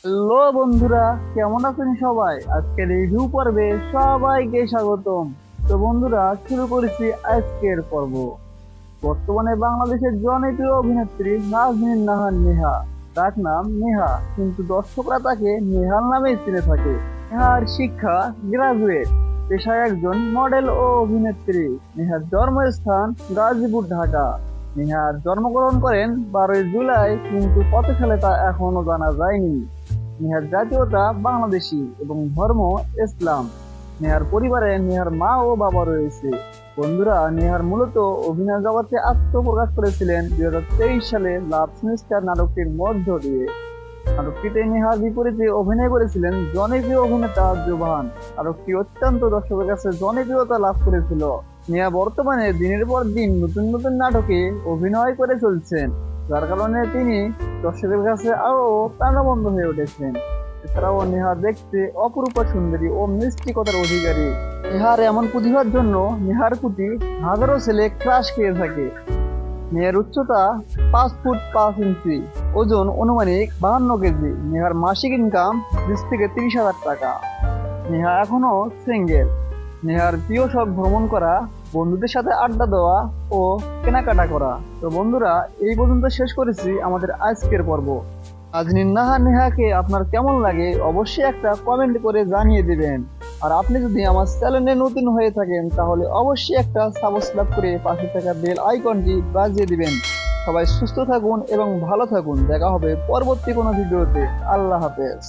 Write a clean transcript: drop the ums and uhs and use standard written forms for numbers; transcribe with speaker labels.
Speaker 1: Hello বন্ধুরা, কেমন আছেন সবাই? আজকের রিভিউ পর্বে সবাইকে স্বাগতম। তো বন্ধুরা, শুরু করেছি আজকের পর্ব। বর্তমানে বাংলাদেশের জনপ্রিয় অভিনেত্রী নাজনীন নাহার নেহা। তার নাম নেহা, কিন্তু দর্শকরা তাকে নেহার নামেই চিনে থাকে। নেহার শিক্ষা গ্রাজুয়েট, পেশায় একজন মডেল ও অভিনেত্রী। নেহার জন্মস্থান গাজীপুর, ঢাকা। নেহার জন্মগ্রহণ করেন 12 জুলাই, কিন্তু কত সালে তা এখনো জানা যায়নি। নেহার জাতীয়তা বাংলাদেশী এবং ধর্ম ইসলাম। নেহার পরিবারে নেহার মা ও বাবা রয়েছে। বন্ধুরা, নেহার মূলত অভিনয় জগতে আত্মপ্রকাশ করেছিলেন 2023 সালে লাভ সেমিস্টার নাটকটির মধ্য দিয়ে। নাটকটিতে নেহার বিপরীতে অভিনয় করেছিলেন জনপ্রিয় অভিনেতা জোভান। নাটকটি অত্যন্ত দর্শকের কাছে জনপ্রিয়তা লাভ করেছিল। নেহা বর্তমানে দিনের পর দিন নতুন নতুন নাটকে অভিনয় করে চলছেন, যার কারণে তিনি দর্শকের কাছে আরো প্রাণবন্ত হয়ে উঠেছেন। এছাড়াও নেহা দেখতে অপরূপা সুন্দরী ও মিষ্টিকতার অধিকারী। নেহার এমন প্রতিভার জন্য নেহার প্রতি হাজারো ছেলে ক্রাশ খেয়ে থাকে। নেহার উচ্চতা 5 ফুট 5 ইঞ্চি, ওজন অনুমানিক 52 কেজি। নেহার মাসিক ইনকাম 20 থেকে 30,000 টাকা। নেহা এখনো সিঙ্গেল। নেহার প্রিয় শখ ভ্রমণ করা, বন্ধুদের সাথে আড্ডা দেওয়া ও কেনাকাটা করা। তো বন্ধুরা, এই পর্যন্ত শেষ করেছি আমাদের আজকের পর্ব। নাজনীন নাহার নেহাকে আপনার কেমন লাগে অবশ্যই একটা কমেন্ট করে জানিয়ে দিবেন। আর আপনি যদি আমার চ্যানেলে নতুন হয়ে থাকেন তাহলে অবশ্যই একটা সাবস্ক্রাইব করে পাশে থাকা বেল আইকনটি বাজিয়ে দিবেন। সবাই সুস্থ থাকুন এবং ভালো থাকুন। দেখা হবে পরবর্তী কোনো ভিডিওতে। আল্লাহ হাফেজ।